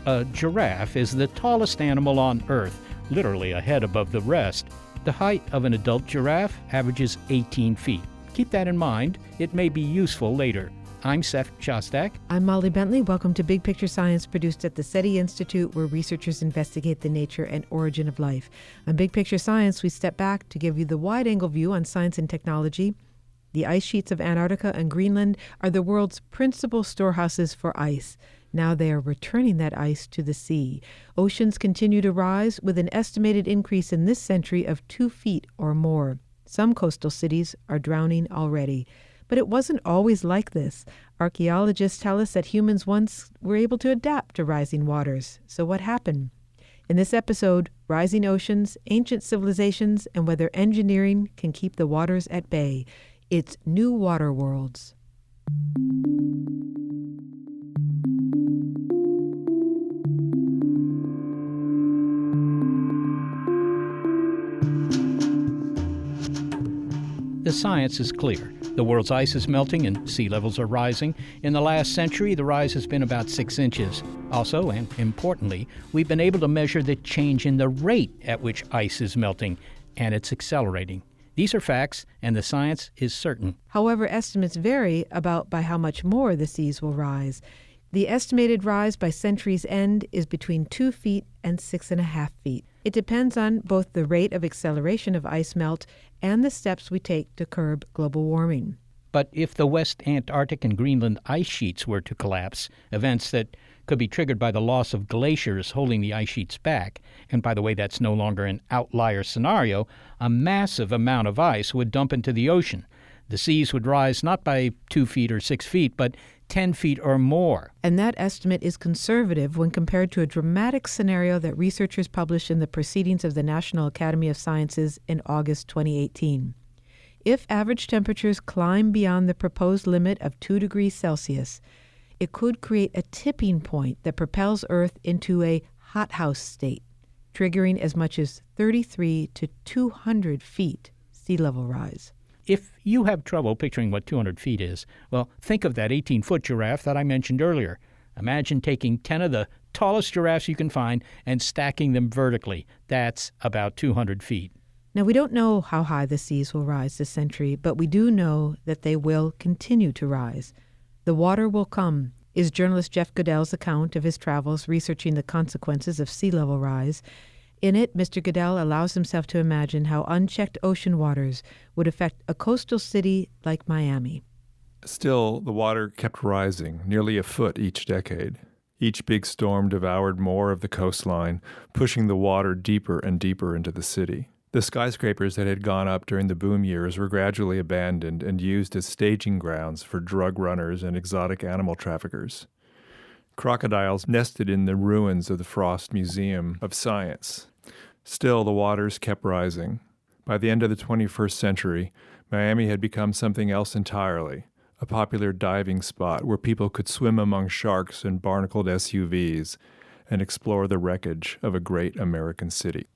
A giraffe is the tallest animal on Earth, literally a head above the rest. The height of an adult giraffe averages 18 feet. Keep that in mind. It may be useful later. I'm Seth Shostak. I'm Molly Bentley. Welcome to Big Picture Science, produced at the SETI Institute, where researchers investigate the nature and origin of life. On Big Picture Science, we step back to give you the wide-angle view on science and technology. The ice sheets of Antarctica and Greenland are the world's principal storehouses for ice. Now they are returning that ice to the sea. Oceans continue to rise, with an estimated increase in this century of 2 feet or more. Some coastal cities are drowning already. But it wasn't always like this. Archaeologists tell us that humans once were able to adapt to rising waters. So what happened? In this episode, rising oceans, ancient civilizations, and whether engineering can keep the waters at bay. It's New Water Worlds. The science is clear. The world's ice is melting and sea levels are rising. In the last century, the rise has been about 6 inches. Also, and importantly, we've been able to measure the change in the rate at which ice is melting, and it's accelerating. These are facts, and the science is certain. However, estimates vary about by how much more the seas will rise. The estimated rise by century's end is between 2 feet and 6.5 feet. It depends on both the rate of acceleration of ice melt and the steps we take to curb global warming. But if the West Antarctic and Greenland ice sheets were to collapse, events that could be triggered by the loss of glaciers holding the ice sheets back, and by the way, that's no longer an outlier scenario, a massive amount of ice would dump into the ocean. The seas would rise not by 2 feet or 6 feet, but 10 feet or more. And that estimate is conservative when compared to a dramatic scenario that researchers published in the Proceedings of the National Academy of Sciences in August 2018. If average temperatures climb beyond the proposed limit of 2 degrees Celsius, it could create a tipping point that propels Earth into a hothouse state, triggering as much as 33 to 200 feet sea level rise. If you have trouble picturing what 200 feet is, well, think of that 18-foot giraffe that I mentioned earlier. Imagine taking 10 of the tallest giraffes you can find and stacking them vertically. That's about 200 feet. Now, we don't know how high the seas will rise this century, but we do know that they will continue to rise. The water will come, is journalist Jeff Goodell's account of his travels researching the consequences of sea level rise. In it, Mr. Goodell allows himself to imagine how unchecked ocean waters would affect a coastal city like Miami. Still, the water kept rising, nearly a foot each decade. Each big storm devoured more of the coastline, pushing the water deeper and deeper into the city. The skyscrapers that had gone up during the boom years were gradually abandoned and used as staging grounds for drug runners and exotic animal traffickers. Crocodiles nested in the ruins of the Frost Museum of Science. Still, the waters kept rising. By the end of the 21st century, Miami had become something else entirely, a popular diving spot where people could swim among sharks and barnacled SUVs and explore the wreckage of a great American city.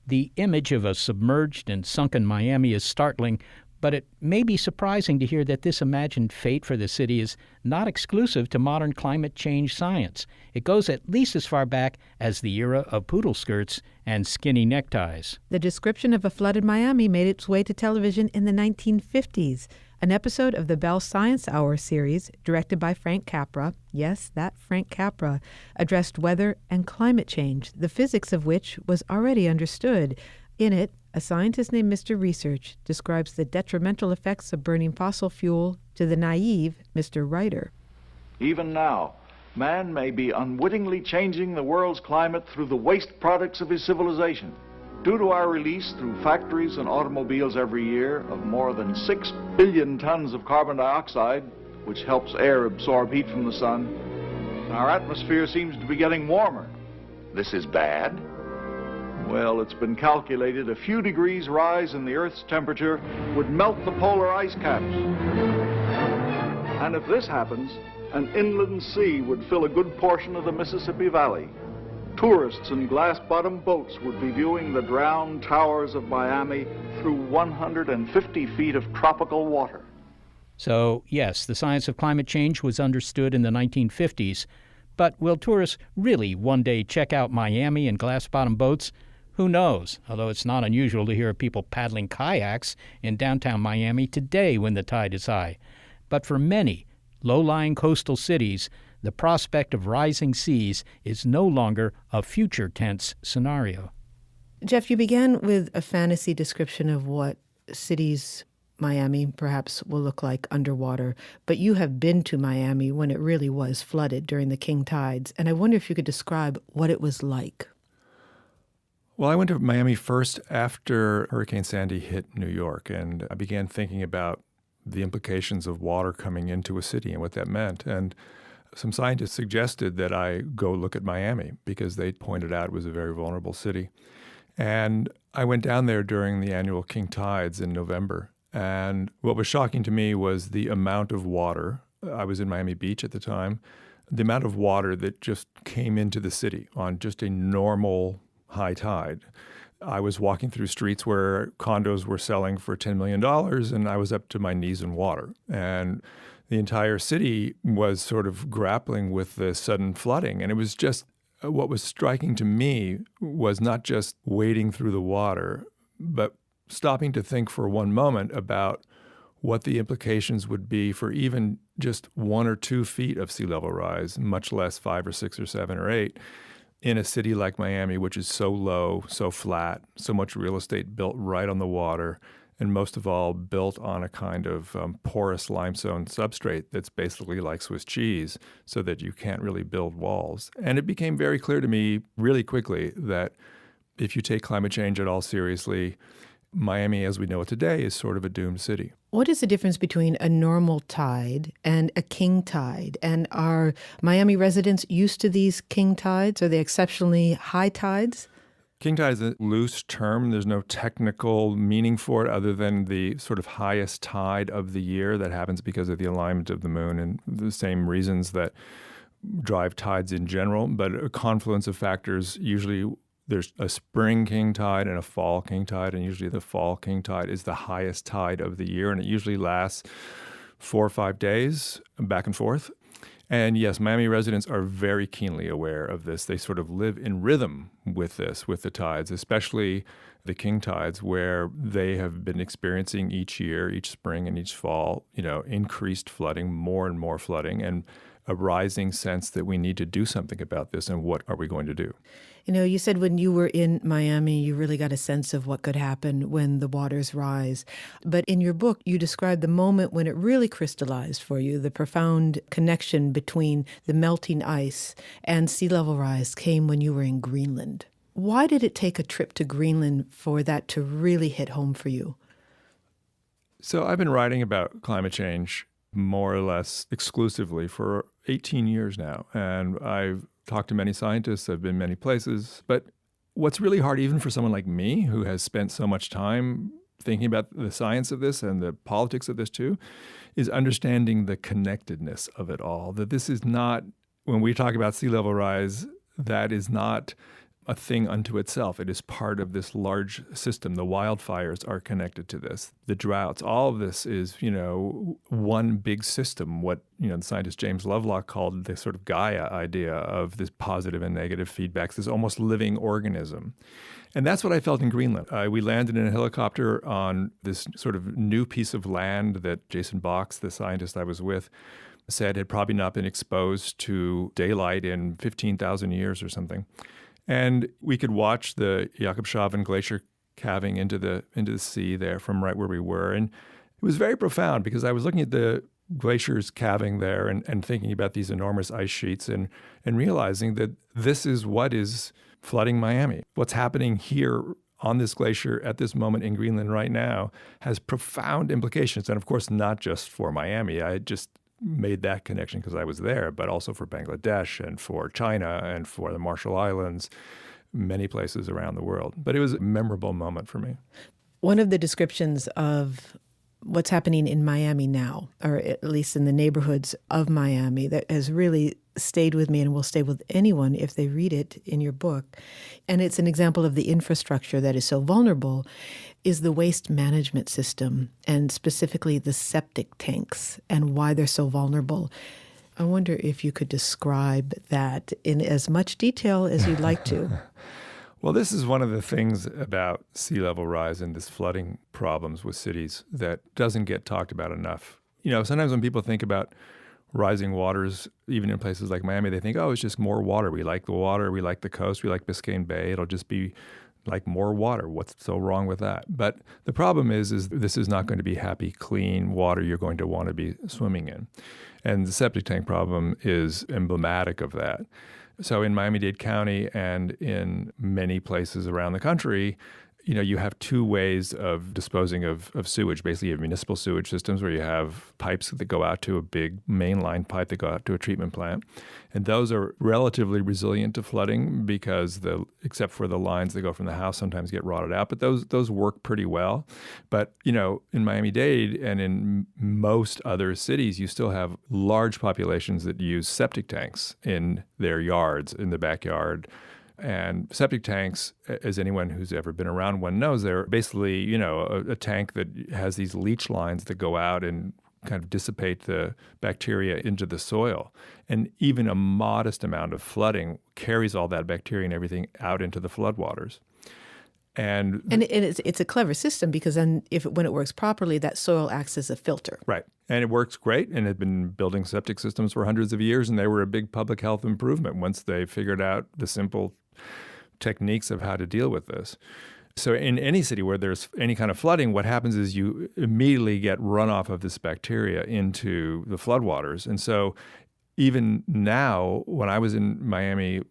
The image of a submerged and sunken Miami is startling, but it may be surprising to hear that this imagined fate for the city is not exclusive to modern climate change science. It goes at least as far back as the era of poodle skirts and skinny neckties. The description of a flooded Miami made its way to television in the 1950s. An episode of the Bell Science Hour series, directed by Frank Capra, yes, that Frank Capra, addressed weather and climate change, the physics of which was already understood. In it, a scientist named Mr. Research describes the detrimental effects of burning fossil fuel to the naive Mr. Writer. Even now, man may be unwittingly changing the world's climate through the waste products of his civilization. Due to our release through factories and automobiles every year of more than 6 billion tons of carbon dioxide, which helps air absorb heat from the sun, our atmosphere seems to be getting warmer. This is bad? Well, it's been calculated a few degrees rise in the Earth's temperature would melt the polar ice caps. And if this happens, an inland sea would fill a good portion of the Mississippi Valley. Tourists in glass-bottom boats would be viewing the drowned towers of Miami through 150 feet of tropical water. So, yes, the science of climate change was understood in the 1950s, But will tourists really one day check out Miami in glass-bottom boats? Who knows, although it's not unusual to hear of people paddling kayaks in downtown Miami today when the tide is high. But for many low-lying coastal cities, the prospect of rising seas is no longer a future tense scenario. Jeff, you began with a fantasy description of what cities, Miami perhaps, will look like underwater. But you have been to Miami when it really was flooded during the king tides. And I wonder if you could describe what it was like. Well, I went to Miami first after Hurricane Sandy hit New York, and I began thinking about the implications of water coming into a city and what that meant. And some scientists suggested that I go look at Miami because they pointed out it was a very vulnerable city. And I went down there during the annual king tides in November. And what was shocking to me was the amount of water. I was in Miami Beach at the time. The amount of water that just came into the city on just a normal high tide. I was walking through streets where condos were selling for $10 million, and I was up to my knees in water. And the entire city was sort of grappling with the sudden flooding. And it was just, what was striking to me was not just wading through the water, but stopping to think for one moment about what the implications would be for even just 1 or 2 feet of sea level rise, much less 5 or 6 or 7 or 8. In a city like Miami, which is so low, so flat, so much real estate built right on the water, and most of all built on a kind of porous limestone substrate that's basically like Swiss cheese, so that you can't really build walls. And it became very clear to me really quickly that if you take climate change at all seriously, Miami, as we know it today, is sort of a doomed city. What is the difference between a normal tide and a king tide? And are Miami residents used to these king tides? Are they exceptionally high tides? King tide is a loose term. There's no technical meaning for it other than the sort of highest tide of the year that happens because of the alignment of the moon and the same reasons that drive tides in general. But a confluence of factors, usually there's a spring king tide and a fall king tide, and usually the fall king tide is the highest tide of the year, and it usually lasts 4 or 5 days back and forth. And yes, Miami residents are very keenly aware of this. They sort of live in rhythm with this, with the tides, especially the king tides, where they have been experiencing each year, each spring and each fall, increased flooding, more and more flooding, and a rising sense that we need to do something about this, and what are we going to do? You said when you were in Miami, you really got a sense of what could happen when the waters rise. But in your book, you described the moment when it really crystallized for you, the profound connection between the melting ice and sea level rise came when you were in Greenland. Why did it take a trip to Greenland for that to really hit home for you? So I've been writing about climate change more or less exclusively for 18 years now, and I've talked to many scientists, I've been many places, but what's really hard even for someone like me who has spent so much time thinking about the science of this and the politics of this too, is understanding the connectedness of it all. That this is not, when we talk about sea level rise, that is not a thing unto itself. It is part of this large system. The wildfires are connected to this. The droughts, all of this is, one big system. What, the scientist James Lovelock called the sort of Gaia idea of this positive and negative feedbacks, this almost living organism. And that's what I felt in Greenland. We landed in a helicopter on this sort of new piece of land that Jason Box, the scientist I was with, said had probably not been exposed to daylight in 15,000 years or something. And we could watch the Jakobshavn Glacier calving into the sea there from right where we were. And it was very profound because I was looking at the glaciers calving there and thinking about these enormous ice sheets and realizing that this is what is flooding Miami. What's happening here on this glacier at this moment in Greenland right now has profound implications. And of course, not just for Miami. I just made that connection because I was there, but also for Bangladesh and for China and for the Marshall Islands, many places around the world. But it was a memorable moment for me. One of the descriptions of what's happening in Miami now, or at least in the neighborhoods of Miami, that has really stayed with me and will stay with anyone if they read it in your book, and it's an example of the infrastructure that is so vulnerable, is the waste management system, and specifically the septic tanks and why they're so vulnerable. I wonder if you could describe that in as much detail as you'd like to. Well, this is one of the things about sea level rise and this flooding problems with cities that doesn't get talked about enough. Sometimes when people think about rising waters, even in places like Miami, they think, oh, it's just more water. We like the water. We like the coast. We like Biscayne Bay. It'll just be like more water. What's so wrong with that? But the problem is this is not going to be happy, clean water you're going to want to be swimming in. And the septic tank problem is emblematic of that. So in Miami-Dade County and in many places around the country, you have two ways of disposing of sewage. Basically, you have municipal sewage systems where you have pipes that go out to a big mainline pipe that go out to a treatment plant. And those are relatively resilient to flooding because except for the lines that go from the house sometimes get rotted out. But those work pretty well. But, in Miami-Dade and in most other cities, you still have large populations that use septic tanks in their yards, in the backyard. And septic tanks, as anyone who's ever been around one knows, they're basically, a tank that has these leach lines that go out and kind of dissipate the bacteria into the soil. And even a modest amount of flooding carries all that bacteria and everything out into the floodwaters. And it's a clever system because then when it works properly, that soil acts as a filter. Right. And it works great and had been building septic systems for hundreds of years, and they were a big public health improvement once they figured out the simple techniques of how to deal with this. So in any city where there's any kind of flooding, what happens is you immediately get runoff of this bacteria into the floodwaters. And so even now, when I was in Miami,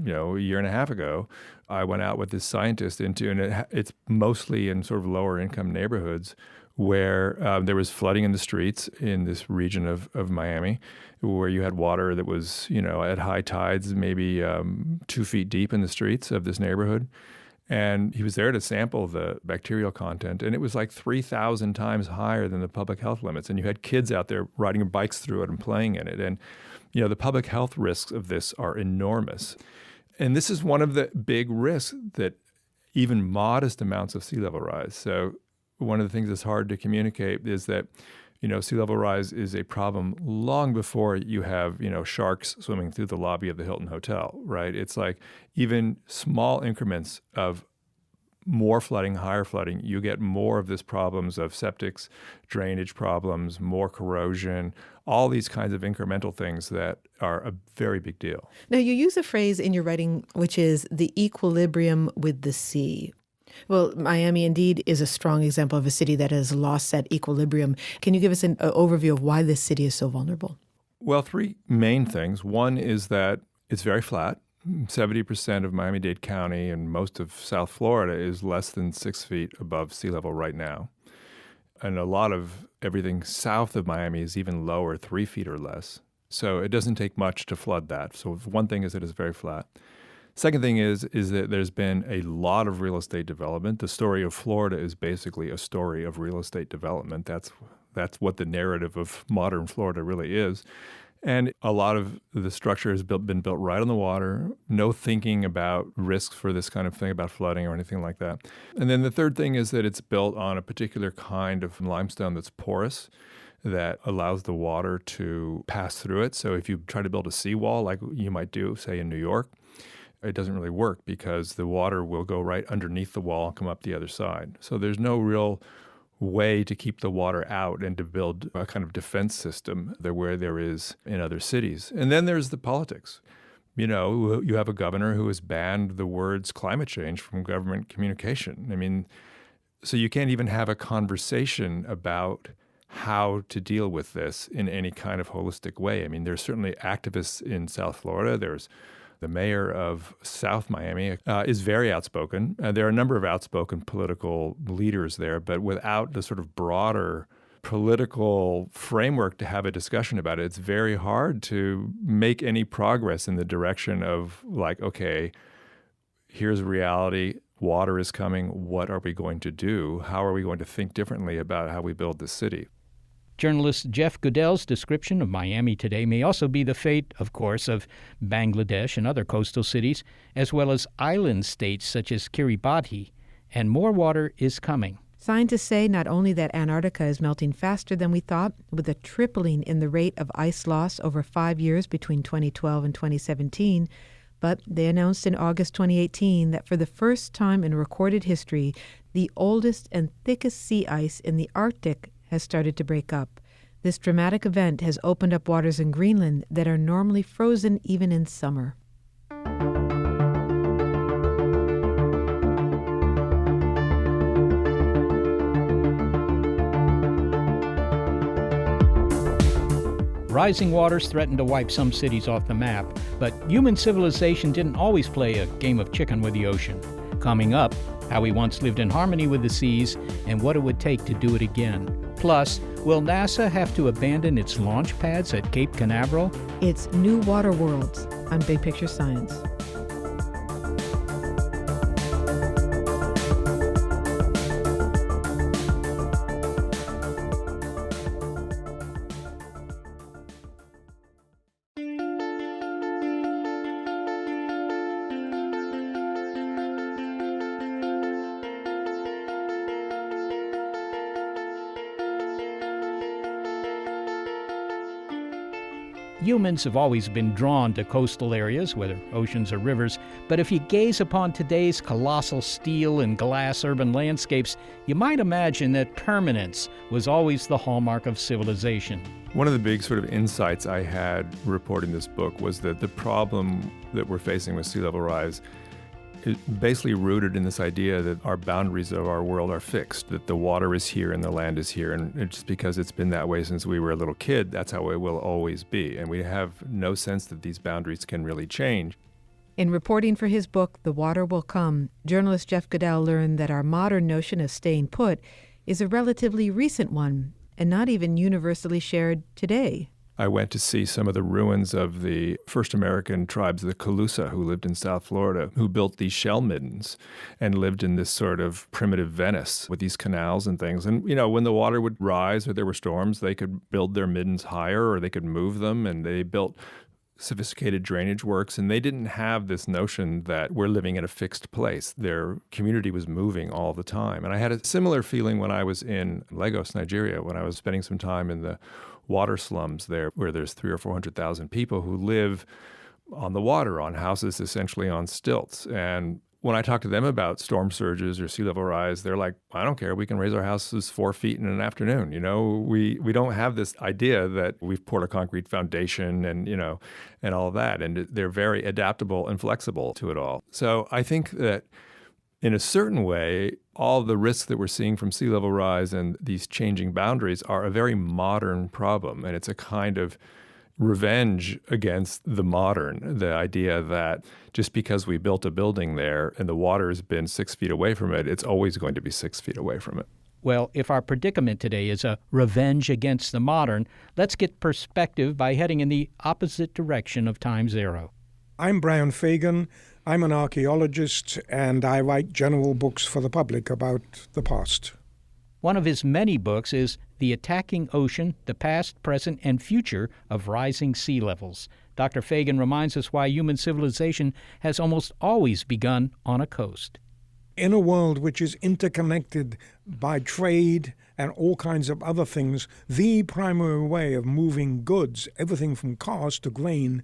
a year and a half ago, I went out with this scientist and it's mostly in sort of lower income neighborhoods where there was flooding in the streets in this region of Miami, where you had water that was, at high tides, maybe 2 feet deep in the streets of this neighborhood. And he was there to sample the bacterial content, and it was like 3,000 times higher than the public health limits. And you had kids out there riding bikes through it and playing in it. And, the public health risks of this are enormous. And this is one of the big risks that even modest amounts of sea level rise. So one of the things that's hard to communicate is that, sea level rise is a problem long before you have, sharks swimming through the lobby of the Hilton Hotel, right? It's like even small increments of more flooding, higher flooding, you get more of this problems of septics, drainage problems, more corrosion, all these kinds of incremental things that are a very big deal. Now, you use a phrase in your writing, which is the equilibrium with the sea. Well, Miami indeed is a strong example of a city that has lost that equilibrium. Can you give us an overview of why this city is so vulnerable? Well, three main things. One is that it's very flat. 70% of Miami-Dade County and most of South Florida is less than 6 feet above sea level right now. And a lot of everything south of Miami is even lower, 3 feet or less. So it doesn't take much to flood that. So one thing is that it's very flat. Second thing is that there's been a lot of real estate development. The story of Florida is basically a story of real estate development. That's what the narrative of modern Florida really is. And a lot of the structure has been built right on the water, no thinking about risks for this kind of thing, about flooding or anything like that. And then the third thing is that it's built on a particular kind of limestone that's porous, that allows the water to pass through it. So if you try to build a seawall like you might do, say, in New York, it doesn't really work because the water will go right underneath the wall and come up the other side. So there's no real way to keep the water out and to build a kind of defense system where there is in other cities. And then there's the politics. You have a governor who has banned the words climate change from government communication. So you can't even have a conversation about how to deal with this in any kind of holistic way. There's certainly activists in South Florida. There's the mayor of South Miami is very outspoken. There are a number of outspoken political leaders there, but without the sort of broader political framework to have a discussion about it, it's very hard to make any progress in the direction of like, okay, here's reality. Water is coming. What are we going to do? How are we going to think differently about how we build this city? Journalist Jeff Goodell's description of Miami today may also be the fate, of course, of Bangladesh and other coastal cities, as well as island states such as Kiribati. And more water is coming. Scientists say not only that Antarctica is melting faster than we thought, with a tripling in the rate of ice loss over 5 years between 2012 and 2017, but they announced in August 2018 that for the first time in recorded history, the oldest and thickest sea ice in the Arctic has started to break up. This dramatic event has opened up waters in Greenland that are normally frozen even in summer. Rising waters threatened to wipe some cities off the map, but human civilization didn't always play a game of chicken with the ocean. Coming up, how we once lived in harmony with the seas and what it would take to do it again. Plus, will NASA have to abandon its launch pads at Cape Canaveral? It's New Water Worlds on Big Picture Science. Humans have always been drawn to coastal areas, whether oceans or rivers, but if you gaze upon today's colossal steel and glass urban landscapes, you might imagine that permanence was always the hallmark of civilization. One of the big sort of insights I had reporting this book was that the problem that we're facing with sea level rise is basically rooted in this idea that our boundaries of our world are fixed, that the water is here and the land is here, and it's because it's been that way since we were a little kid, that's how it will always be. And we have no sense that these boundaries can really change. In reporting for his book, The Water Will Come, journalist Jeff Goodell learned that our modern notion of staying put is a relatively recent one and not even universally shared today. I went to see some of the ruins of the first American tribes, the Colusa, who lived in South Florida, who built these shell middens and lived in this sort of primitive Venice with these canals and things. And, you know, when the water would rise or there were storms, they could build their middens higher or they could move them, and they built sophisticated drainage works, and they didn't have this notion that we're living in a fixed place. Their community was moving all the time. And I had a similar feeling when I was in Lagos, Nigeria, when I was spending some time in the water slums there, where there's 300,000 or 400,000 people who live on the water, on houses essentially on stilts. And when I talk to them about storm surges or sea level rise, they're like, I don't care. We can raise our houses 4 feet in an afternoon. You know, we don't have this idea that we've poured a concrete foundation and, you know, and all of that. And they're very adaptable and flexible to it all. So I think that in a certain way, all the risks that we're seeing from sea level rise and these changing boundaries are a very modern problem. And it's a kind of revenge against the modern, the idea that just because we built a building there and the water has been 6 feet away from it, it's always going to be 6 feet away from it. Well, if our predicament today is a revenge against the modern, let's get perspective by heading in the opposite direction of time zero. I'm Brian Fagan. I'm an archaeologist, and I write general books for the public about the past. One of his many books is The Attacking Ocean, the Past, Present, and Future of Rising Sea Levels. Dr. Fagan reminds us why human civilization has almost always begun on a coast. In a world which is interconnected by trade and all kinds of other things, the primary way of moving goods, everything from cars to grain,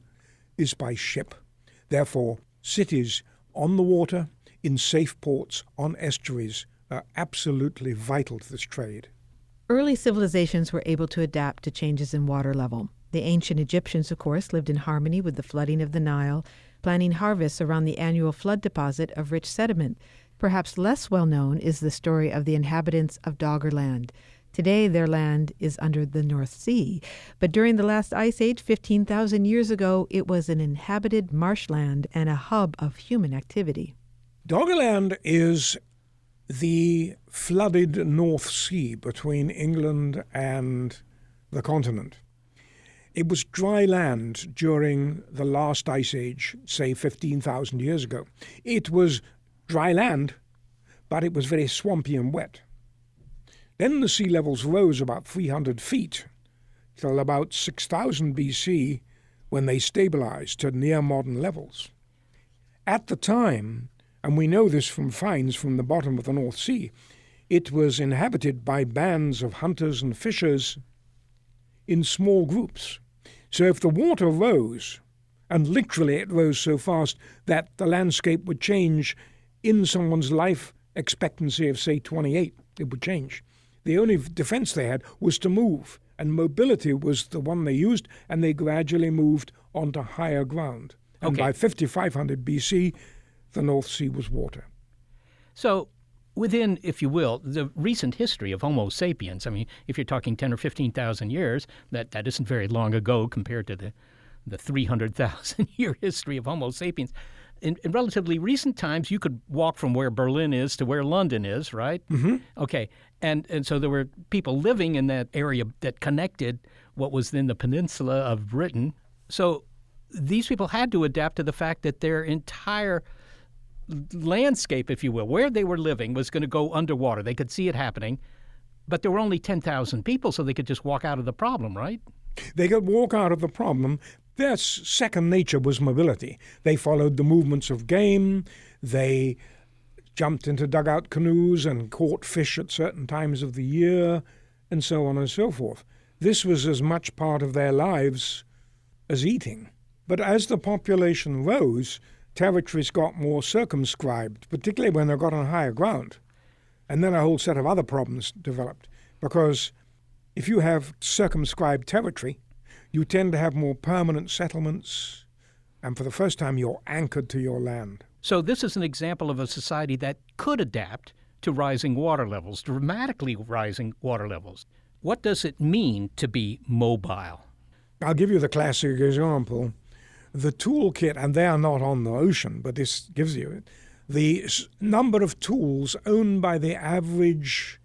is by ship. Therefore, cities on the water, in safe ports, on estuaries, are absolutely vital to this trade. Early civilizations were able to adapt to changes in water level. The ancient Egyptians, of course, lived in harmony with the flooding of the Nile, planning harvests around the annual flood deposit of rich sediment. Perhaps less well known is the story of the inhabitants of Doggerland. Today, their land is under the North Sea. But during the last ice age, 15,000 years ago, it was an inhabited marshland and a hub of human activity. Doggerland is the flooded North Sea between England and the continent. It was dry land during the last ice age, say 15,000 years ago. It was dry land, but it was very swampy and wet. Then the sea levels rose about 300 feet till about 6000 BC, when they stabilized to near modern levels. At the time, and we know this from finds from the bottom of the North Sea, it was inhabited by bands of hunters and fishers in small groups. So if the water rose, and literally it rose so fast that the landscape would change in someone's life expectancy of, say, 28, it would change. The only defense they had was to move, and mobility was the one they used, and they gradually moved onto higher ground. And by 5500 BC, the North Sea was water. So within, if you will, the recent history of Homo sapiens, I mean, if you're talking 10 or 15,000 years, that isn't very long ago compared to the 300,000-year history of Homo sapiens. In relatively recent times, you could walk from where Berlin is to where London is, right? Mm-hmm. Okay. And so there were people living in that area that connected what was then the peninsula of Britain. So these people had to adapt to the fact that their entire landscape, if you will, where they were living was going to go underwater. They could see it happening, but there were only 10,000 people, so they could just walk out of the problem, right? They could walk out of the problem. Their second nature was mobility. They followed the movements of game. They jumped into dugout canoes and caught fish at certain times of the year, and so on and so forth. This was as much part of their lives as eating. But as the population rose, territories got more circumscribed, particularly when they got on higher ground. And then a whole set of other problems developed, because if you have circumscribed territory, you tend to have more permanent settlements, and for the first time you're anchored to your land. So this is an example of a society that could adapt to rising water levels, dramatically rising water levels. What does it mean to be mobile? I'll give you the classic example. The toolkit, and they are not on the ocean, but this gives you it, the number of tools owned by the average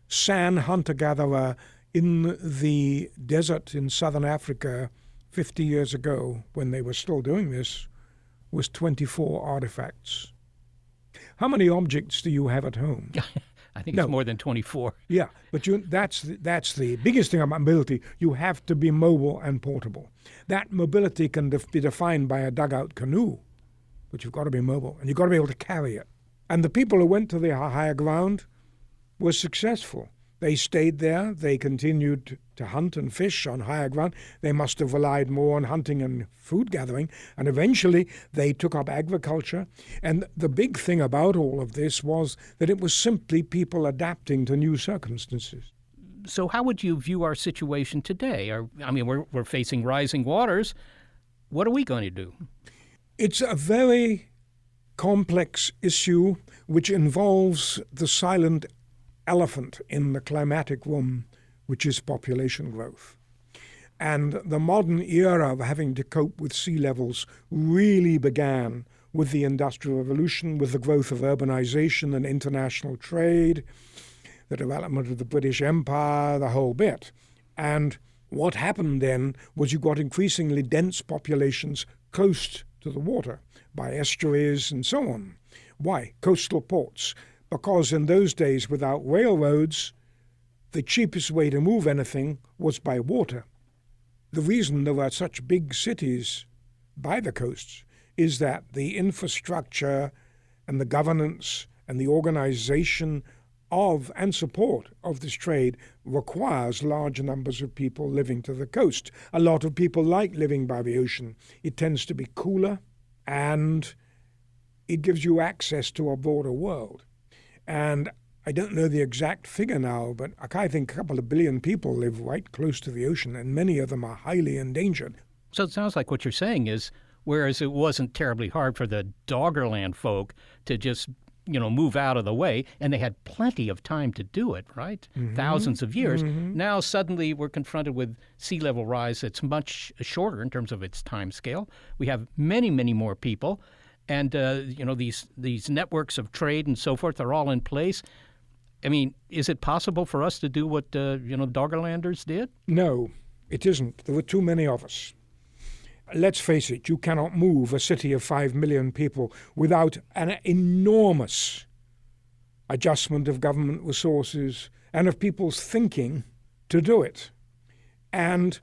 sand hunter-gatherer in the desert in southern Africa 50 years ago, when they were still doing this, was 24 artifacts. How many objects do you have at home? I think it's more than 24. Yeah, but that's the biggest thing about mobility. You have to be mobile and portable. That mobility can be defined by a dugout canoe, but you've got to be mobile, and you've got to be able to carry it. And the people who went to the higher ground were successful. They stayed there. They continued to hunt and fish on higher ground. They must have relied more on hunting and food gathering. And eventually they took up agriculture. And the big thing about all of this was that it was simply people adapting to new circumstances. So how would you view our situation today? We're facing rising waters. What are we going to do? It's a very complex issue which involves the silent elephant in the climatic room, which is population growth. And the modern era of having to cope with sea levels really began with the Industrial Revolution, with the growth of urbanization and international trade, the development of the British Empire, the whole bit. And what happened then was you got increasingly dense populations close to the water by estuaries and so on. Why? Coastal ports. Because in those days, without railroads, the cheapest way to move anything was by water. The reason there were such big cities by the coasts is that the infrastructure and the governance and the organization of and support of this trade requires large numbers of people living to the coast. A lot of people like living by the ocean. It tends to be cooler, and it gives you access to a broader world. And I don't know the exact figure now, but I think a couple of billion people live right close to the ocean, and many of them are highly endangered. So it sounds like what you're saying is, whereas it wasn't terribly hard for the Doggerland folk to just, move out of the way, and they had plenty of time to do it, right? Mm-hmm. Thousands of years. Mm-hmm. Now suddenly we're confronted with sea level rise that's much shorter in terms of its time scale. We have many, many more people. And, these networks of trade and so forth are all in place. I mean, is it possible for us to do what, Doggerlanders did? No, it isn't. There were too many of us. Let's face it, you cannot move a city of 5 million people without an enormous adjustment of government resources and of people's thinking to do it. And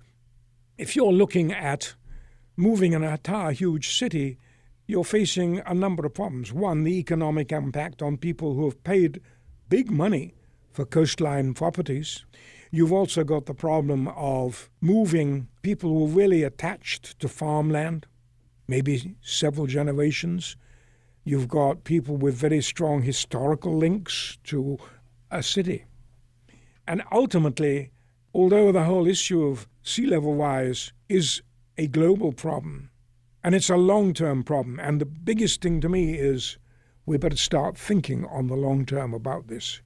if you're looking at moving an entire huge city, you're facing a number of problems. One, the economic impact on people who have paid big money for coastline properties. You've also got the problem of moving people who are really attached to farmland, maybe several generations. You've got people with very strong historical links to a city. And ultimately, although the whole issue of sea level rise is a global problem, and it's a long-term problem, and the biggest thing to me is we better start thinking on the long term about this.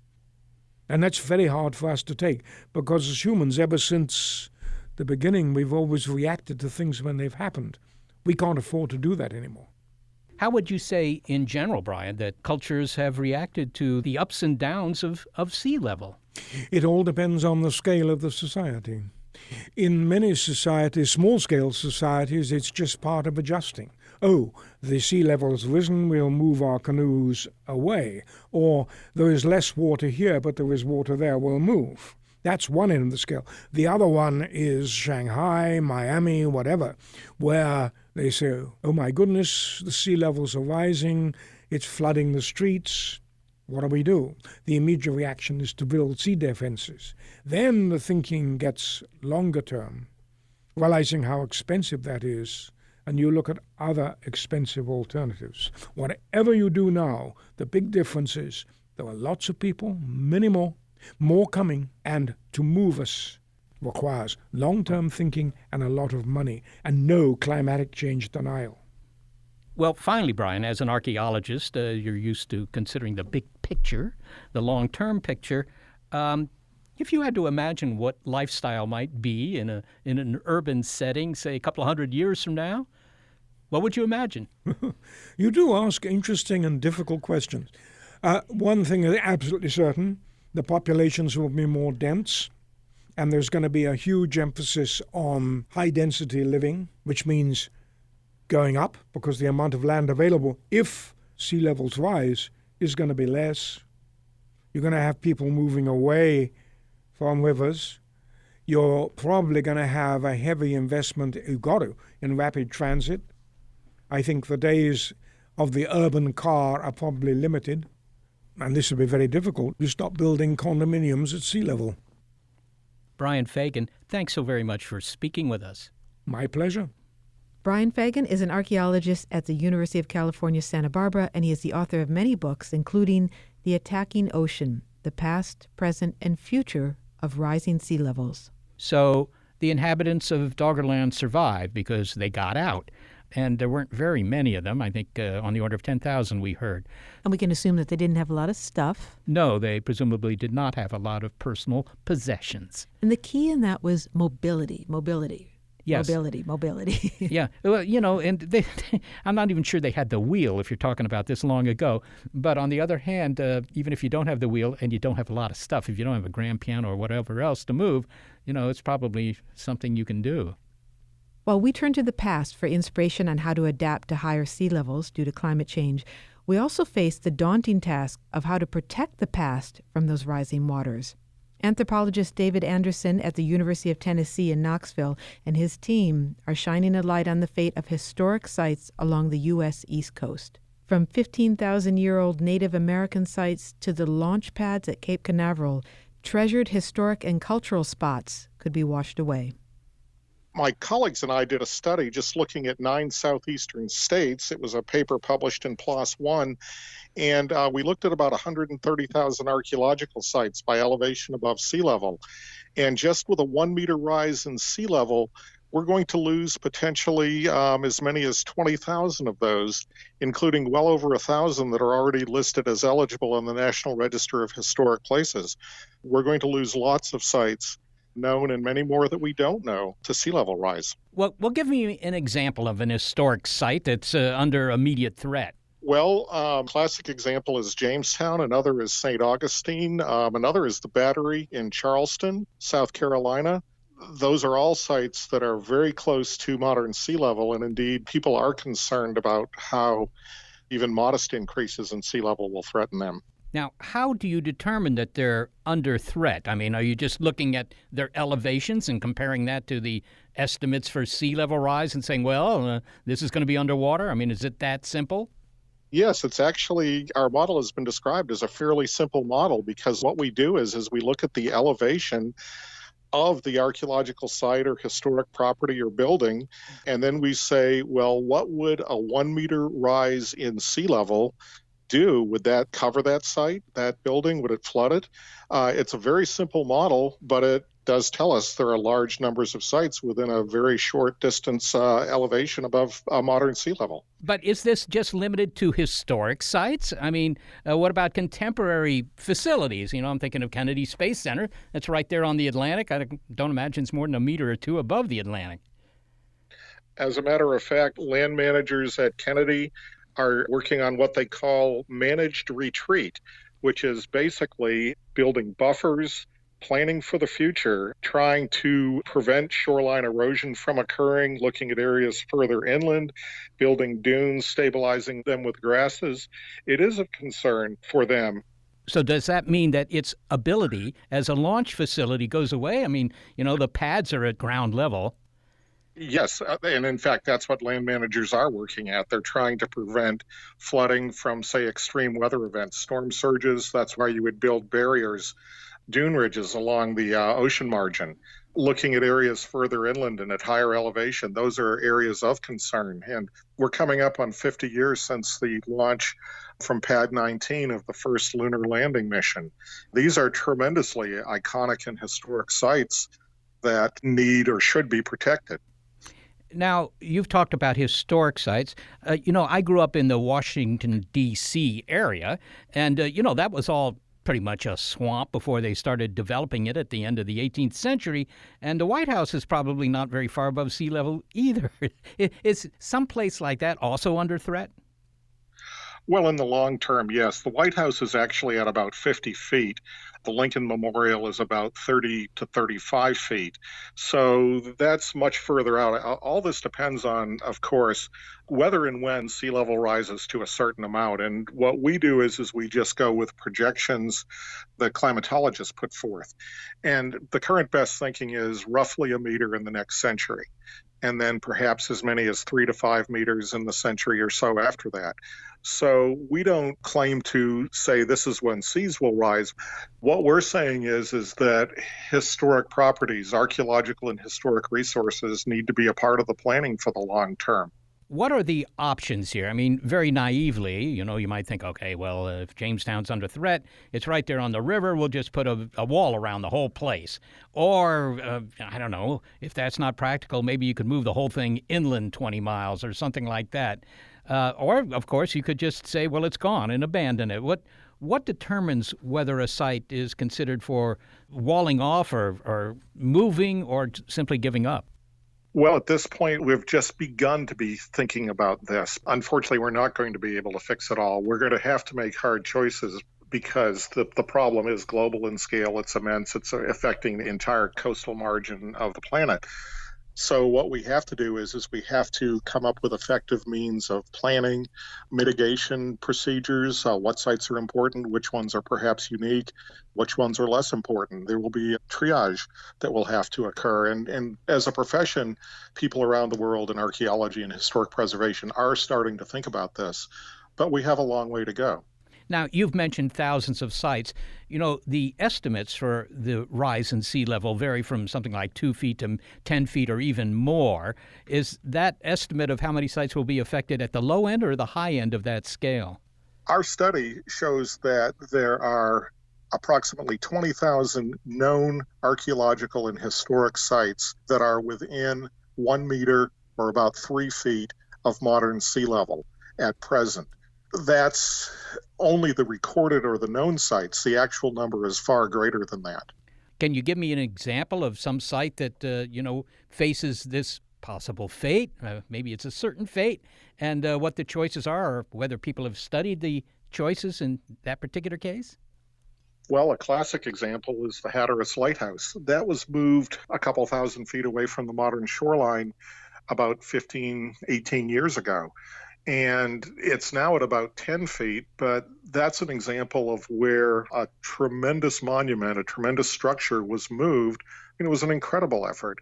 And that's very hard for us to take, because as humans, ever since the beginning, we've always reacted to things when they've happened. We can't afford to do that anymore. How would you say, in general, Brian, that cultures have reacted to the ups and downs of sea level? It all depends on the scale of the society. In many societies, small-scale societies, it's just part of adjusting. Oh, the sea level has risen, we'll move our canoes away. Or there is less water here, but there is water there, we'll move. That's one end of the scale. The other one is Shanghai, Miami, whatever, where they say, oh my goodness, the sea levels are rising, it's flooding the streets. What do we do? The immediate reaction is to build sea defenses. Then the thinking gets longer term, realizing how expensive that is, and you look at other expensive alternatives. Whatever you do now, the big difference is there are lots of people, many more coming, and to move us requires long-term thinking and a lot of money, and no climatic change denial. Well, finally, Brian, as an archaeologist, you're used to considering the big picture, the long-term picture. If you had to imagine what lifestyle might be in an urban setting, say a couple of 100 years from now, what would you imagine? You do ask interesting and difficult questions. One thing is absolutely certain, the populations will be more dense, and there's going to be a huge emphasis on high-density living, which means going up, because the amount of land available, if sea levels rise, is going to be less. You're going to have people moving away from rivers. You're probably going to have a heavy investment, in rapid transit. I think the days of the urban car are probably limited, and this will be very difficult. You stop building condominiums at sea level. Brian Fagan, thanks so very much for speaking with us. My pleasure. Brian Fagan is an archaeologist at the University of California, Santa Barbara, and he is the author of many books, including The Attacking Ocean, The Past, Present, and Future of Rising Sea Levels. So the inhabitants of Doggerland survived because they got out. And there weren't very many of them. I think on the order of 10,000 we heard. And we can assume that they didn't have a lot of stuff. No, they presumably did not have a lot of personal possessions. And the key in that was mobility. Yes. Mobility. Yeah. Well, and I'm not even sure they had the wheel if you're talking about this long ago. But on the other hand, even if you don't have the wheel and you don't have a lot of stuff, if you don't have a grand piano or whatever else to move, it's probably something you can do. While we turn to the past for inspiration on how to adapt to higher sea levels due to climate change, we also face the daunting task of how to protect the past from those rising waters. Anthropologist David Anderson at the University of Tennessee in Knoxville and his team are shining a light on the fate of historic sites along the U.S. East Coast. From 15,000-year-old Native American sites to the launch pads at Cape Canaveral, treasured historic and cultural spots could be washed away. My colleagues and I did a study just looking at 9 southeastern states. It was a paper published in PLOS One, and we looked at about 130,000 archaeological sites by elevation above sea level. And just with a 1-meter rise in sea level, we're going to lose potentially as many as 20,000 of those, including well over 1,000 that are already listed as eligible in the National Register of Historic Places. We're going to lose lots of sites, known and many more that we don't know, to sea level rise. Well, give me an example of an historic site that's under immediate threat. Well, classic example is Jamestown. Another is St. Augustine. Another is the Battery in Charleston, South Carolina. Those are all sites that are very close to modern sea level, and indeed people are concerned about how even modest increases in sea level will threaten them. Now, how do you determine that they're under threat? I mean, are you just looking at their elevations and comparing that to the estimates for sea level rise and saying, well, this is going to be underwater? I mean, is it that simple? Yes, it's actually, our model has been described as a fairly simple model because what we do is we look at the elevation of the archaeological site or historic property or building, and then we say, well, what would a 1 meter rise in sea level do? Would that cover that site, that building? Would it flood it? It's a very simple model, but it does tell us there are large numbers of sites within a very short distance elevation above modern sea level. But is this just limited to historic sites? I mean, what about contemporary facilities? I'm thinking of Kennedy Space Center. That's right there on the Atlantic. I don't imagine it's more than a meter or two above the Atlantic. As a matter of fact, land managers at Kennedy are working on what they call managed retreat, which is basically building buffers, planning for the future, trying to prevent shoreline erosion from occurring, looking at areas further inland, building dunes, stabilizing them with grasses. It is a concern for them. So does that mean that its ability as a launch facility goes away? I mean, the pads are at ground level. Yes, and in fact, that's what land managers are working at. They're trying to prevent flooding from, say, extreme weather events, storm surges. That's why you would build barriers, dune ridges along the ocean margin. Looking at areas further inland and at higher elevation, those are areas of concern. And we're coming up on 50 years since the launch from Pad 19 of the first lunar landing mission. These are tremendously iconic and historic sites that need or should be protected. Now, you've talked about historic sites. I grew up in the Washington, D.C. area, and, that was all pretty much a swamp before they started developing it at the end of the 18th century. And the White House is probably not very far above sea level either. Is some place like that also under threat? Well, in the long term, yes. The White House is actually at about 50 feet. The Lincoln Memorial is about 30 to 35 feet. So that's much further out. All this depends on, of course, whether and when sea level rises to a certain amount. And what we do is we just go with projections that climatologists put forth. And the current best thinking is roughly a meter in the next century, and then perhaps as many as 3 to 5 meters in the century or so after that. So we don't claim to say this is when seas will rise. What we're saying is that historic properties, archaeological and historic resources need to be a part of the planning for the long term. What are the options here? I mean, very naively, you might think, okay, well, if Jamestown's under threat, it's right there on the river. We'll just put a wall around the whole place. Or, I don't know, if that's not practical, maybe you could move the whole thing inland 20 miles or something like that. Or, of course, you could just say, well, it's gone and abandon it. What determines whether a site is considered for walling off or moving or simply giving up? Well, at this point, we've just begun to be thinking about this. Unfortunately, we're not going to be able to fix it all. We're going to have to make hard choices because the problem is global in scale. It's immense. It's affecting the entire coastal margin of the planet. So what we have to do is we have to come up with effective means of planning, mitigation procedures, what sites are important, which ones are perhaps unique, which ones are less important. There will be a triage that will have to occur. And as a profession, people around the world in archaeology and historic preservation are starting to think about this, but we have a long way to go. Now, you've mentioned thousands of sites. The estimates for the rise in sea level vary from something like 2 feet to 10 feet or even more. Is that estimate of how many sites will be affected at the low end or the high end of that scale? Our study shows that there are approximately 20,000 known archaeological and historic sites that are within 1 meter or about 3 feet of modern sea level at present. That's only the recorded or the known sites. The actual number is far greater than that. Can you give me an example of some site that, faces this possible fate? Maybe it's a certain fate, and what the choices are, or whether people have studied the choices in that particular case? Well, a classic example is the Hatteras Lighthouse. That was moved a couple thousand feet away from the modern shoreline about 15, 18 years ago. And it's now at about 10 feet, but that's an example of where a tremendous monument, a tremendous structure was moved. It was an incredible effort,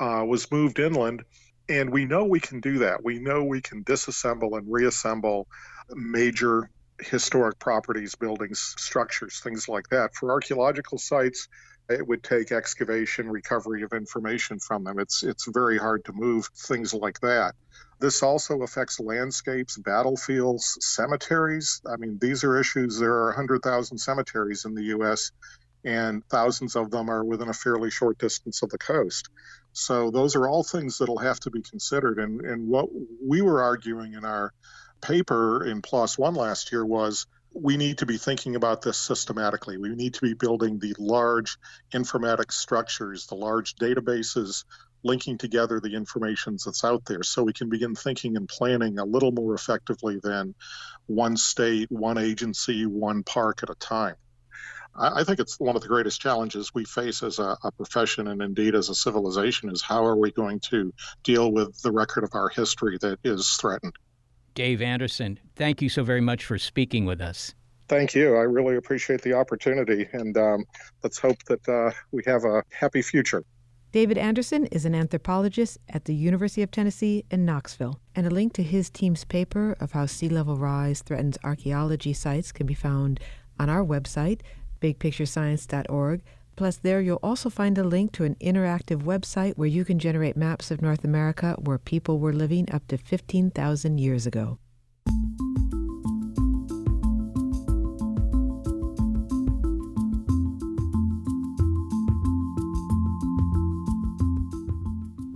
was moved inland. And we know we can do that. We know we can disassemble and reassemble major historic properties, buildings, structures, things like that. For archaeological sites, it would take excavation, recovery of information from them. It's very hard to move things like that. This also affects landscapes, battlefields, cemeteries. I mean, these are issues. There are 100,000 cemeteries in the U.S., and thousands of them are within a fairly short distance of the coast. So those are all things that will have to be considered. And what we were arguing in our paper in PLOS One last year was we need to be thinking about this systematically. We need to be building the large informatic structures, the large databases, linking together the information that's out there so we can begin thinking and planning a little more effectively than one state, one agency, one park at a time. I think it's one of the greatest challenges we face as a profession and indeed as a civilization is how are we going to deal with the record of our history that is threatened. Dave Anderson, thank you so very much for speaking with us. Thank you. I really appreciate the opportunity, and let's hope that we have a happy future. David Anderson is an anthropologist at the University of Tennessee in Knoxville, and a link to his team's paper of how sea level rise threatens archaeology sites can be found on our website, bigpicturescience.org. Plus, there you'll also find a link to an interactive website where you can generate maps of North America where people were living up to 15,000 years ago.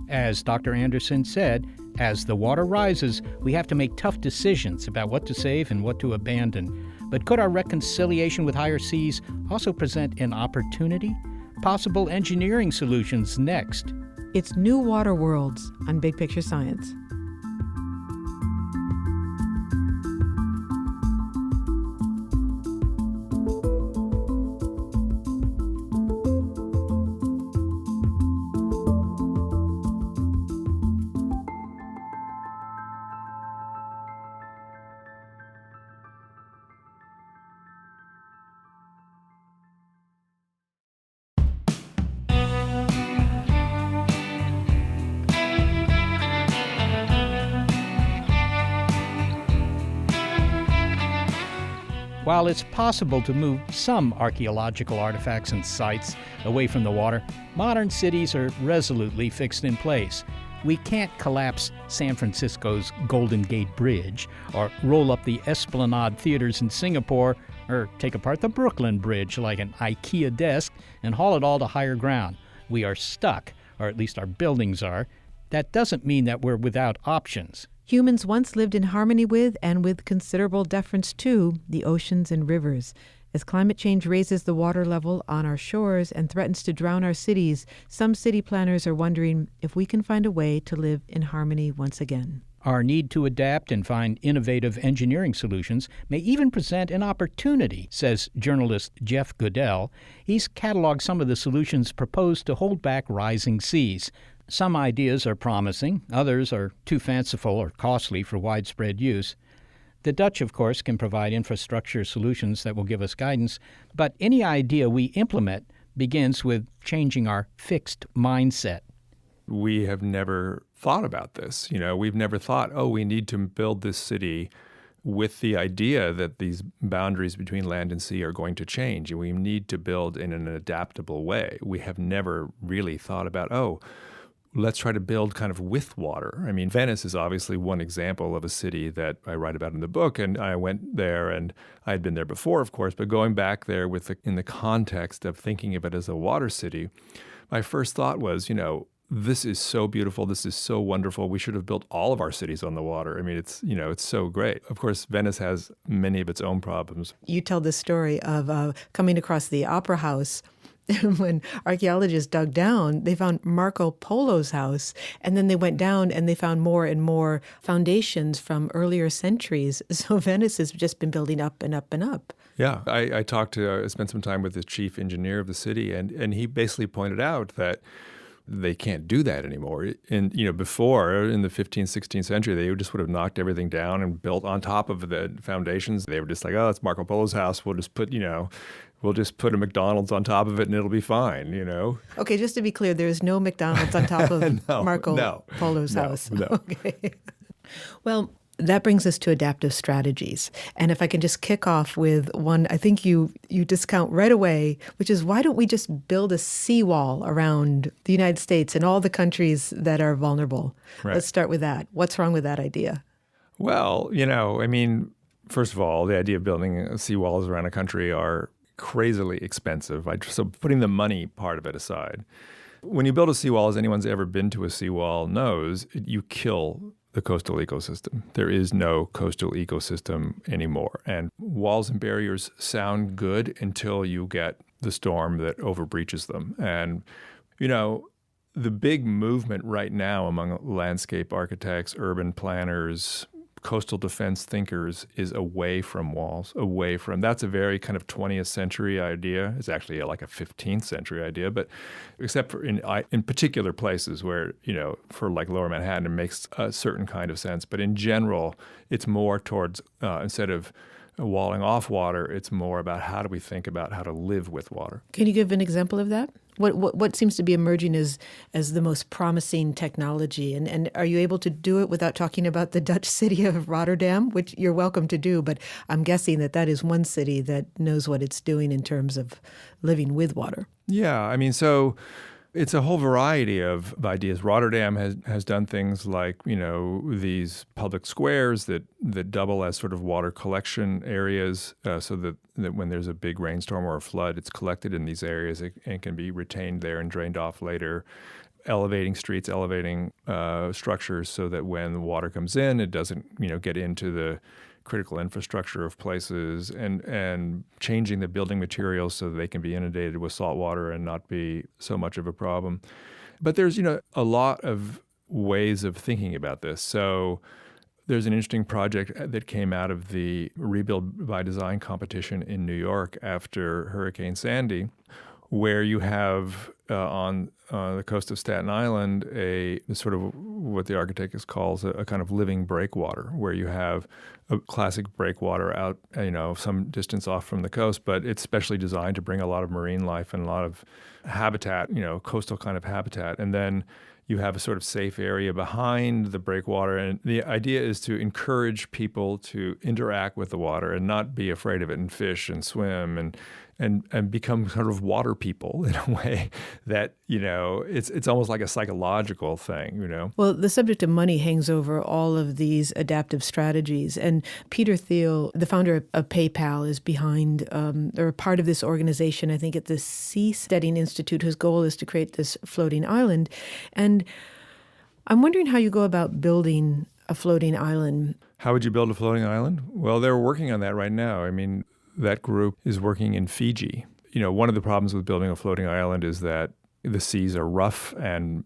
As Dr. Anderson said, as the water rises, we have to make tough decisions about what to save and what to abandon. But could our reconciliation with higher seas also present an opportunity? Possible engineering solutions next. It's New Water Worlds on Big Picture Science. While it's possible to move some archaeological artifacts and sites away from the water, modern cities are resolutely fixed in place. We can't collapse San Francisco's Golden Gate Bridge, or roll up the Esplanade theaters in Singapore, or take apart the Brooklyn Bridge like an IKEA desk and haul it all to higher ground. We are stuck, or at least our buildings are. That doesn't mean that we're without options. Humans once lived in harmony with, and with considerable deference to, the oceans and rivers. As climate change raises the water level on our shores and threatens to drown our cities, some city planners are wondering if we can find a way to live in harmony once again. Our need to adapt and find innovative engineering solutions may even present an opportunity, says journalist Jeff Goodell. He's cataloged some of the solutions proposed to hold back rising seas. Some ideas are promising, others are too fanciful or costly for widespread use. The Dutch, of course, can provide infrastructure solutions that will give us guidance, but any idea we implement begins with changing our fixed mindset. We have never thought about this. We've never thought, we need to build this city with the idea that these boundaries between land and sea are going to change, and we need to build in an adaptable way. We have never really thought about, let's try to build kind of with water. I mean, Venice is obviously one example of a city that I write about in the book, and I went there, and I had been there before, of course, but going back there in the context of thinking of it as a water city, my first thought was, this is so beautiful, this is so wonderful, we should have built all of our cities on the water. I mean, it's so great. Of course, Venice has many of its own problems. You tell the story of coming across the Opera House. When archaeologists dug down, they found Marco Polo's house, and then they went down and they found more and more foundations from earlier centuries. So Venice has just been building up and up and up. Yeah, I spent some time with the chief engineer of the city, and he basically pointed out that they can't do that anymore. And, before, in the 15th, 16th century, they just would have knocked everything down and built on top of the foundations. They were just like, it's Marco Polo's house. We'll just put a McDonald's on top of it and it'll be fine, Okay, just to be clear, there's no McDonald's on top of Marco Polo's house. No. Okay. Well, That brings us to adaptive strategies. And if I can just kick off with one, I think you discount right away, which is why don't we just build a seawall around the United States and all the countries that are vulnerable? Right. Let's start with that. What's wrong with that idea? Well, first of all, the idea of building seawalls around a country are crazily expensive. So putting the money part of it aside, when you build a seawall, as anyone's ever been to a seawall knows, you kill the coastal ecosystem. There is no coastal ecosystem anymore. And walls and barriers sound good until you get the storm that overbreaches them. And, the big movement right now among landscape architects, urban planners, coastal defense thinkers is away from walls, that's a very kind of 20th century idea. It's actually like a 15th century idea, but except for in particular places where, for like Lower Manhattan, it makes a certain kind of sense. But in general, it's more towards, instead of walling off water, it's more about how do we think about how to live with water. Can you give an example of that? What seems to be emerging as the most promising technology? And are you able to do it without talking about the Dutch city of Rotterdam, which you're welcome to do, but I'm guessing that is one city that knows what it's doing in terms of living with water. Yeah, so it's a whole variety of ideas. Rotterdam has done things like, these public squares that double as sort of water collection areas so that when there's a big rainstorm or a flood, it's collected in these areas and can be retained there and drained off later. Elevating streets, structures so that when the water comes in, it doesn't, get into the critical infrastructure of places, and changing the building materials so that they can be inundated with salt water and not be so much of a problem. But there's, a lot of ways of thinking about this. So there's an interesting project that came out of the Rebuild by Design competition in New York after Hurricane Sandy, where you have on the coast of Staten Island a sort of what the architect calls a kind of living breakwater, where you have a classic breakwater out, some distance off from the coast, but it's specially designed to bring a lot of marine life and a lot of habitat, coastal kind of habitat. And then you have a sort of safe area behind the breakwater. And the idea is to encourage people to interact with the water and not be afraid of it and fish and swim and become sort of water people in a way that, it's almost like a psychological thing, Well, the subject of money hangs over all of these adaptive strategies. And Peter Thiel, the founder of PayPal, is behind, or part of this organization, I think at the Seasteading Institute, whose goal is to create this floating island. And I'm wondering how you go about building a floating island. How would you build a floating island? Well, they're working on that right now. That group is working in Fiji. One of the problems with building a floating island is that the seas are rough and,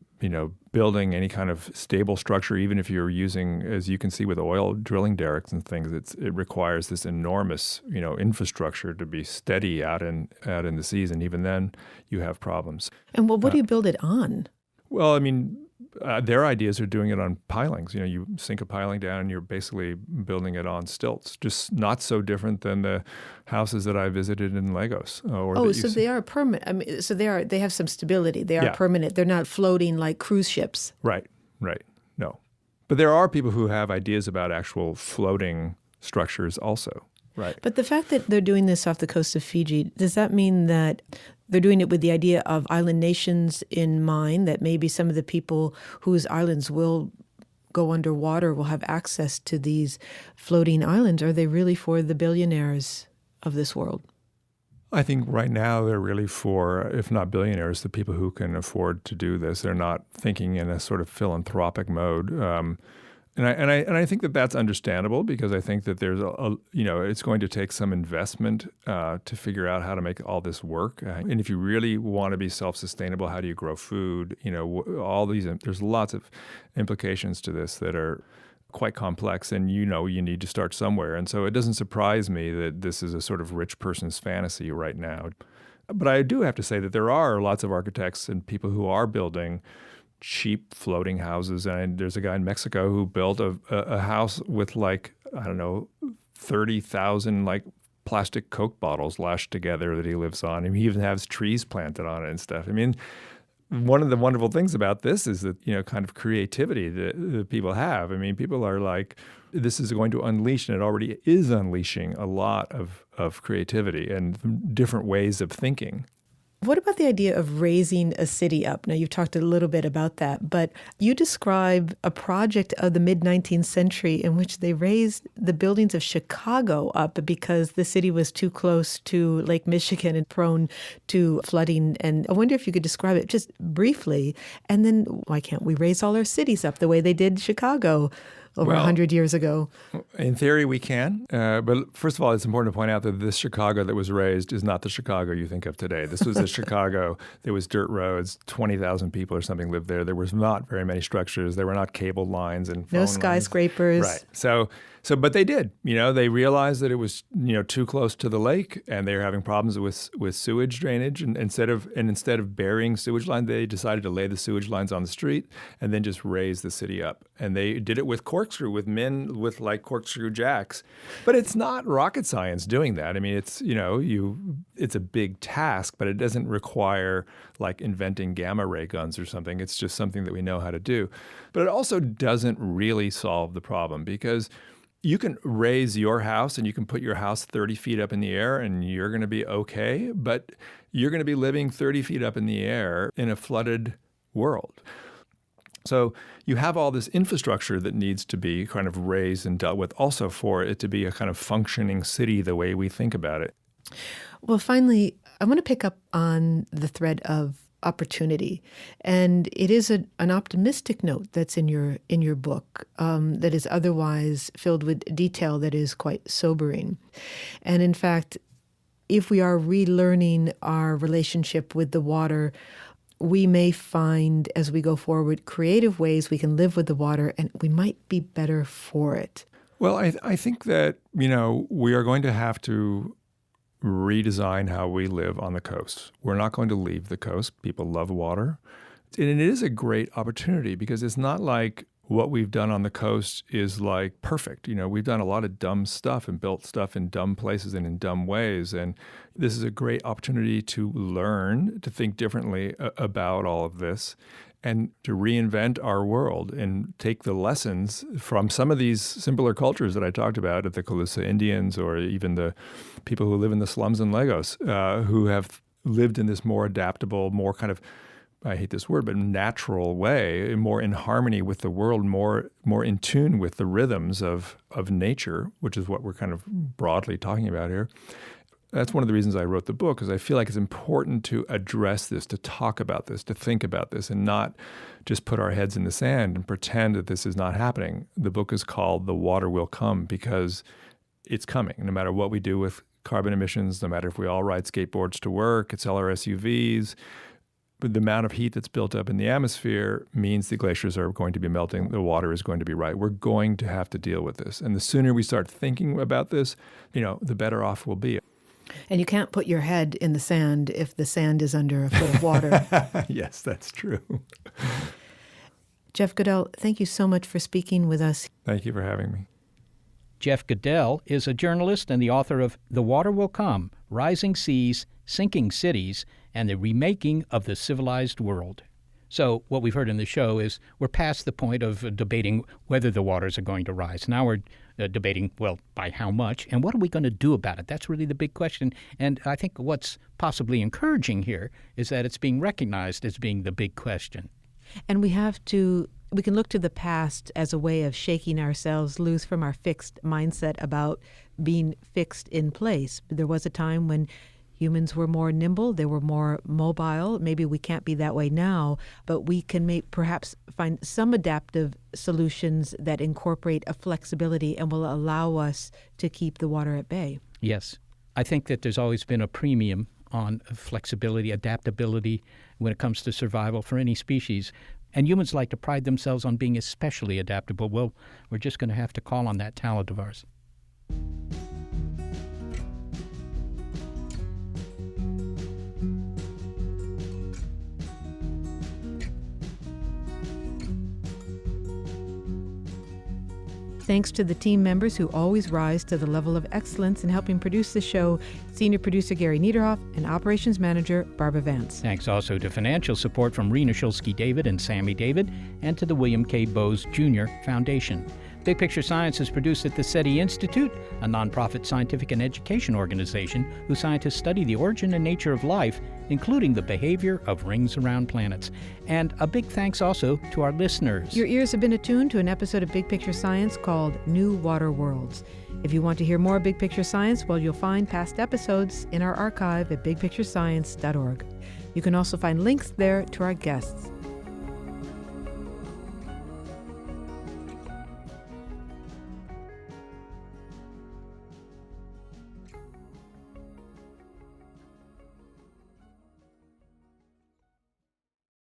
building any kind of stable structure, even if you're using, as you can see with oil drilling derricks and things, it requires this enormous, infrastructure to be steady out in the seas. And even then you have problems. And what do you build it on? Well, their ideas are doing it on pilings. You sink a piling down and you're basically building it on stilts, just not so different than the houses that I visited in Lagos. So they are permanent. So they have some stability. They are permanent. They're not floating like cruise ships. Right. No. But there are people who have ideas about actual floating structures also. Right. But the fact that they're doing this off the coast of Fiji, does that mean that they're doing it with the idea of island nations in mind, that maybe some of the people whose islands will go underwater will have access to these floating islands? Are they really for the billionaires of this world? I think right now they're really for, if not billionaires, the people who can afford to do this. They're not thinking in a sort of philanthropic mode. And I think that that's understandable, because I think that there's it's going to take some investment to figure out how to make all this work. And if you really want to be self-sustainable, how do you grow food? There's lots of implications to this that are quite complex, and you need to start somewhere. And so it doesn't surprise me that this is a sort of rich person's fantasy right now. But I do have to say that there are lots of architects and people who are building cheap floating houses. And there's a guy in Mexico who built a house with 30,000 plastic Coke bottles lashed together that he lives on. And he even has trees planted on it and stuff. one of the wonderful things about this is that, kind of creativity that people have. I mean, people are like, this is going to unleash, and it already is unleashing a lot of creativity and different ways of thinking. What about the idea of raising a city up? Now, you've talked a little bit about that, but you describe a project of the mid-19th century in which they raised the buildings of Chicago up because the city was too close to Lake Michigan and prone to flooding. And I wonder if you could describe it just briefly. And then why can't we raise all our cities up the way they did Chicago over 100 years ago? In theory, we can. But first of all, it's important to point out that this Chicago that was raised is not the Chicago you think of today. This was a Chicago. There was dirt roads, 20,000 people or something lived there. There was not very many structures. There were not cable lines and phone no lines. skyscrapers. Right. But they did. They realized that it was too close to the lake, and they were having problems with sewage drainage. And instead of burying sewage lines, they decided to lay the sewage lines on the street and then just raise the city up. And they did it with with men with like corkscrew jacks. But it's not rocket science doing that. I mean, it's it's a big task, but it doesn't require like inventing gamma ray guns or something. It's just something that we know how to do. But it also doesn't really solve the problem, because you can raise your house and you can put your house 30 feet up in the air and you're going to be okay, but you're going to be living 30 feet up in the air in a flooded world. So you have all this infrastructure that needs to be kind of raised and dealt with also for it to be a kind of functioning city the way we think about it. Well, finally, I want to pick up on the thread of opportunity. And it is an optimistic note that's in your book that is otherwise filled with detail that is quite sobering. And in fact, if we are relearning our relationship with the water, we may find as we go forward creative ways we can live with the water, and we might be better for it. Well, I think that, we are going to have to redesign how we live on the coast. We're not going to leave the coast. People love water. And it is a great opportunity because it's not like what we've done on the coast is like perfect. We've done a lot of dumb stuff and built stuff in dumb places and in dumb ways. And this is a great opportunity to learn, to think differently about all of this, and to reinvent our world and take the lessons from some of these simpler cultures that I talked about, at the Colusa Indians or even the people who live in the slums in Lagos, who have lived in this more adaptable, more kind of, I hate this word, but natural way, more in harmony with the world, more in tune with the rhythms of nature, which is what we're kind of broadly talking about here. That's one of the reasons I wrote the book, because I feel like it's important to address this, to talk about this, to think about this, and not just put our heads in the sand and pretend that this is not happening. The book is called The Water Will Come because it's coming. No matter what we do with carbon emissions, no matter if we all ride skateboards to work, sell our SUVs, but the amount of heat that's built up in the atmosphere means the glaciers are going to be melting. The water is going to be right. We're going to have to deal with this. And the sooner we start thinking about this, the better off we'll be. And you can't put your head in the sand if the sand is under a foot of water. Yes, that's true. Jeff Goodell, thank you so much for speaking with us. Thank you for having me. Jeff Goodell is a journalist and the author of The Water Will Come, Rising Seas, Sinking Cities, and the Remaking of the Civilized World. So what we've heard in the show is we're past the point of debating whether the waters are going to rise. Now we're debating, well, by how much, and what are we going to do about it? That's really the big question. And I think what's possibly encouraging here is that it's being recognized as being the big question. And we can look to the past as a way of shaking ourselves loose from our fixed mindset about being fixed in place. There was a time when humans were more nimble, they were more mobile. Maybe we can't be that way now, but we can perhaps find some adaptive solutions that incorporate a flexibility and will allow us to keep the water at bay. Yes. I think that there's always been a premium on flexibility, adaptability when it comes to survival for any species. And humans like to pride themselves on being especially adaptable. Well, we're just going to have to call on that talent of ours. Thanks to the team members who always rise to the level of excellence in helping produce the show, Senior Producer Gary Niederhoff and Operations Manager Barbara Vance. Thanks also to financial support from Rena Shulsky-David and Sammy David, and to the William K. Bowes Jr. Foundation. Big Picture Science is produced at the SETI Institute, a nonprofit scientific and education organization whose scientists study the origin and nature of life, including the behavior of rings around planets. And a big thanks also to our listeners. Your ears have been attuned to an episode of Big Picture Science called New Water Worlds. If you want to hear more Big Picture Science, well, you'll find past episodes in our archive at bigpicturescience.org. You can also find links there to our guests.